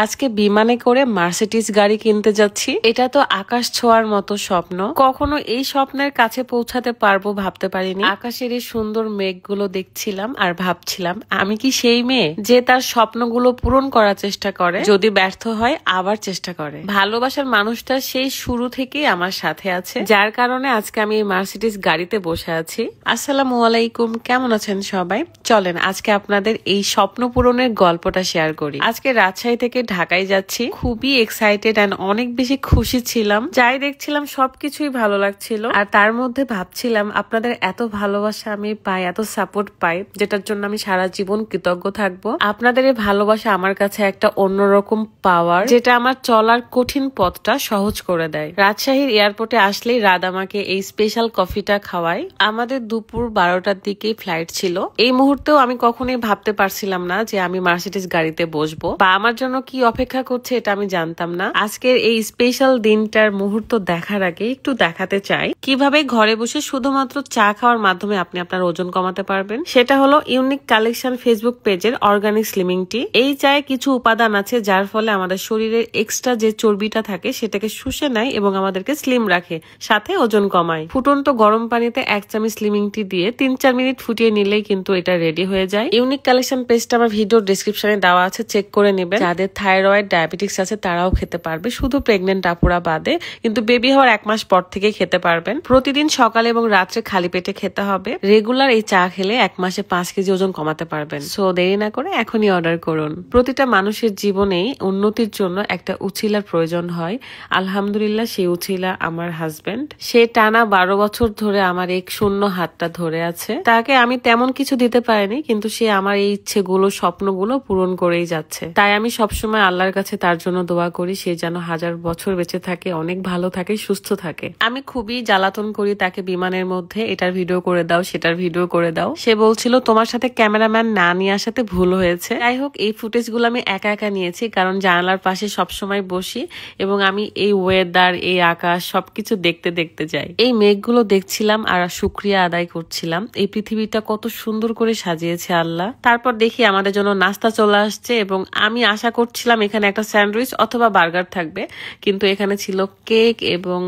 আজকে বিমানে করে মার্সিডিজ গাড়ি কিনতে যাচ্ছি। এটা তো আকাশ ছোঁয়ার মতো স্বপ্ন। কখনো এই স্বপ্নের কাছে পৌঁছাতে পারবো ভাবতে পারিনি। আকাশের এই সুন্দর মেঘগুলো দেখছিলাম আর ভাবছিলাম আমি কি সেই মেয়ে যে তার স্বপ্নগুলো পূরণ করার চেষ্টা করে, যদি ব্যর্থ হয় আবার চেষ্টা করে। ভালোবাসার মানুষটা সেই শুরু থেকেই আমার সাথে আছে, যার কারণে আজকে আমি এই মার্সিডিজ গাড়িতে বসে আছি। আসসালামু আলাইকুম, কেমন আছেন সবাই? চলেন আজকে আপনাদের এই স্বপ্ন পূরণের গল্পটা শেয়ার করি। আজকে রাজশাহী থেকে ঢাকায় যাচ্ছি। খুবই এক্সাইটেড এন্ড অনেক বেশি খুশি ছিলাম। যাই দেখছিলাম সবকিছুই ভালো লাগছিল, আর তার মধ্যে ভাবছিলাম আপনাদের এত ভালোবাসা আমি পাই, এত সাপোর্ট পাই, যেটার জন্য আমি সারা জীবন কৃতজ্ঞ থাকবো। আপনাদের এই ভালোবাসা আমার কাছে একটা অন্যরকম পাওয়ার, যেটা আমার চলার কঠিন পথটা সহজ করে দেয়। রাজশাহীর এয়ারপোর্টে আসলেই রাত আমাকে এই স্পেশাল কফিটা খাওয়ায়। আমাদের দুপুর 12টার দিকেই ফ্লাইট ছিল। এই মুহূর্তেও আমি কখনোই ভাবতে পারছিলাম না যে আমি মার্সিডিজ গাড়িতে বসবো বা আমার জন্য কি অপেক্ষা করছে এটা আমি জানতাম না। আজকের এই স্পেশাল দিনটার মুহূর্ত দেখার আগে একটু দেখাতে চাই কিভাবে ঘরে বসে শুধুমাত্র চা খাওয়ার মাধ্যমে আপনি আপনার ওজন কমাতে পারবেন। সেটা হলো ইউনিক কালেকশন ফেসবুক পেজের অর্গানিক স্লিমিং টি। এই চায়ে কিছু উপাদান আছে যার ফলে আমাদের শরীরের এক্সট্রা যে চর্বিটা থাকে সেটাকে শুষে নেয় এবং আমাদেরকে স্লিম রাখে, সাথে ওজন কমায়। ফুটন্ত গরম পানিতে 1 চামচ স্লিমিং টি দিয়ে 3-4 মিনিট ফুটিয়ে নিলেই কিন্তু এটা রেডি হয়ে যায়। ইউনিক কালেকশন পেজটা আমার ভিডিও ডেসক্রিপশনে দেওয়া আছে, চেক করে নেবেন। যাদের থাইরয়েড ডায়াবেটিক্স আছে তারাও খেতে পারবে, শুধু প্রেগনেন্ট আপুরা বাদে, কিন্তু বেবি হওয়ার 1 মাস পর থেকে খেতে পারবেন। প্রতিদিন সকালে এবং রাত্রে খালি পেটে খেতে হবে। রেগুলার এই চা খেলে 1 মাসে 5 কেজি ওজন কমাতে পারবেন। সো দেরি না করে এখনই অর্ডার করুন। প্রতিটা মানুষের জীবনেই উন্নতির জন্য একটা উছিলার প্রয়োজন হয়। আলহামদুলিল্লাহ সেই উছিলা আমার হাজবেন্ড। সে টানা 12 বছর ধরে আমার এই শূন্য হাতটা ধরে আছে। তাকে আমি তেমন কিছু দিতে পারিনি, কিন্তু সে আমার এই ইচ্ছেগুলো স্বপ্নগুলো পূরণ করেই যাচ্ছে। তাই আমি সবসময় আল্লাহর কাছে তার জন্য দোয়া করি সে যেন 1000 বছর বেঁচে থাকে, অনেক ভালো থাকে, সুস্থ থাকে। আমি খুবই জ্বালাতন করি তাকে বিমানের মধ্যে, এটার ভিডিও করে দাও, সেটার ভিডিও করে দাও। সে বলছিল তোমার সাথে ক্যামেরাম্যান না নিয়ে আসাতে ভুল হয়েছে। যাই হোক, এই ফুটেজ গুলো আমি একা একা নিয়েছি, কারণ জানালার পাশে সবসময় বসি এবং আমি এই ওয়েদার, এই আকাশ সবকিছু দেখতে দেখতে যাই। এই মেঘগুলো দেখছিলাম আর শুকরিয়া আদায় করছিলাম এই পৃথিবীটা কত সুন্দর করে সাজিয়েছে আল্লাহ। তারপর দেখি আমাদের জন্য নাস্তা চলে আসছে এবং আমি আশা করছিলাম এখানে একটা স্যান্ডউইচ অথবা বার্গার থাকবে, কিন্তু এখানে ছিল কেক এবং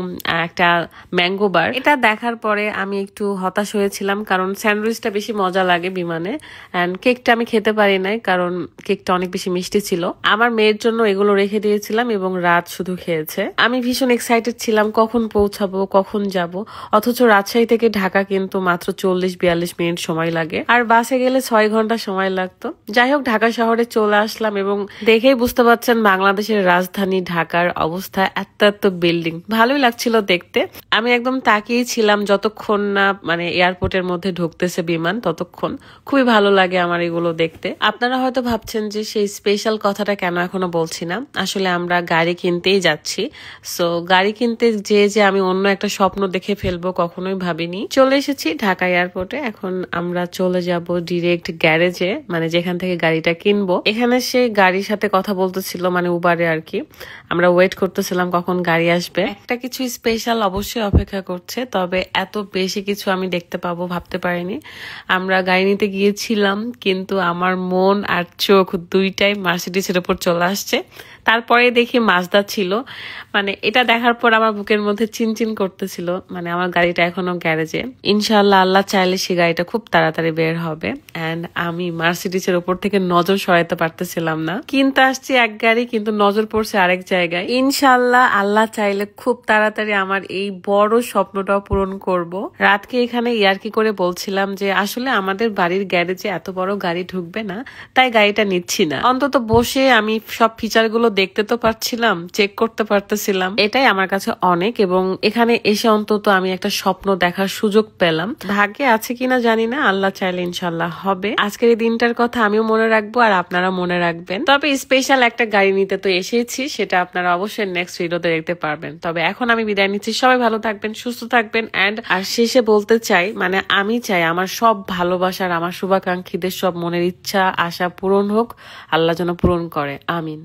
একটা ম্যাঙ্গো বার। এটা দেখার পরে আমি একটু হতাশ হয়েছিলাম, কারণ স্যান্ডউইচটা বেশি মজা লাগে বিমানে, এন্ড কেকটা আমি খেতে পারি নাই কারণ কেকটা অনেক বেশি মিষ্টি ছিল। আমার মেয়ের জন্য এগুলো রেখে দিয়েছিলাম এবং রাত শুধু খেয়েছে। আমি ভীষণ এক্সাইটেড ছিলাম কখন পৌঁছাবো, কখন যাব। অথচ রাজশাহী থেকে ঢাকা কিন্তু মাত্র 40-42 মিনিট সময় লাগে, আর বাসে গেলে 6 ঘন্টা সময় লাগতো। যাই হোক, ঢাকা শহরে চলে আসলাম এবং দেখেই বুঝতে পারছেন বাংলাদেশের রাজধানী ঢাকার অবস্থা। এত এত বিল্ডিং, ভালোই লাগছিল দেখতে। আমি একদম তাকিয়ে ছিলাম যতক্ষণ না মানে এয়ারপোর্টের মধ্যে ঢুকতেছে বিমান, ততক্ষণ। খুবই ভালো লাগে আমার এগুলো দেখতে। আপনারা হয়তো ভাবছেন যে সেই স্পেশাল কথাটা কেন এখনো বলছি না। আসলে আমরা গাড়ি কিনতেই যাচ্ছি। সো গাড়ি কিনতে যে আমি অন্য একটা স্বপ্ন দেখে ফেলবো কখনোই ভাবিনি। চলে এসেছি ঢাকা এয়ারপোর্টে। এখন আমরা চলে যাব ডিরেক্ট গ্যারেজে, মানে যেখান থেকে গাড়িটা কিনবো। এখানে সে গাড়ির সাথে কথা বলতেছিল, মানে উবারে আর কি। আমরা ওয়েট করতেছিলাম কখন গাড়ি আসবে। একটা কিছু স্পেশাল অবশ্যই অপেক্ষা করছে, তবে এত বেশি কিছু আমি দেখতে পাবো ভাবতে পারিনি। আমরা গাড়ি নিতে গিয়েছিলাম, কিন্তু আমার মন আর চোখ দুইটাই মার্সিডিজের উপর চলে আসছে। তারপরে দেখি মাজদা ছিল, মানে এটা দেখার পর আমার বুকের মধ্যে চিনচিন করতেছিল। মানে আমার গাড়িটা এখনো গ্যারেজে, ইনশাআল্লাহ আল্লাহ চাইলে সে গাড়িটা খুব তাড়াতাড়ি বের হবে। এন্ড আমি মার্সিডিজের উপর থেকে নজর সরাইতে পারতেছিলাম না। কিনতে আসছি এক গাড়ি, কিন্তু নজর পড়ছে আরেক জায়গায়। ইনশাআল্লাহ আল্লাহ চাইলে খুব তাড়াতাড়ি আমার এই বড় স্বপ্নটাও পূরণ করব। রাতকে এখানে ইয়ার্কি করে বলছিলাম যে আসলে আমাদের বাড়ির গ্যারেজে এত বড় গাড়ি ঢুকবে না, তাই গাড়িটা নিচ্ছি না। অন্তত বসে আমি সব ফিচার গুলো দেখতে তো পারছিলাম, চেক করতে পারতেছিলাম, এটাই আমার কাছে অনেক। এবং এখানে এসে অন্তত আমি একটা স্বপ্ন দেখার সুযোগ পেলাম। ভাগ্যে আছে কিনা জানি না, আল্লাহ চাইলে ইনশাল্লাহ হবে। আজকের এই দিনটার কথা আমিও মনে রাখবো আর আপনারা মনে রাখবেন। তবে স্পেশাল একটা গাড়ি নিতে তো এসেছি, সেটা আপনারা অবশ্যই নেক্সট ভিডিওতে দেখতে পারবেন। তবে এখন আমি বিদায় নিচ্ছি। সবাই ভালো থাকবেন, সুস্থ থাকবেন। আর শেষে বলতে চাই, মানে আমি চাই আমার সব ভালোবাসার, আমার শুভাকাঙ্ক্ষীদের সব মনের ইচ্ছা আশা পূরণ হোক, আল্লাহ যেন পূরণ করে। আমিন।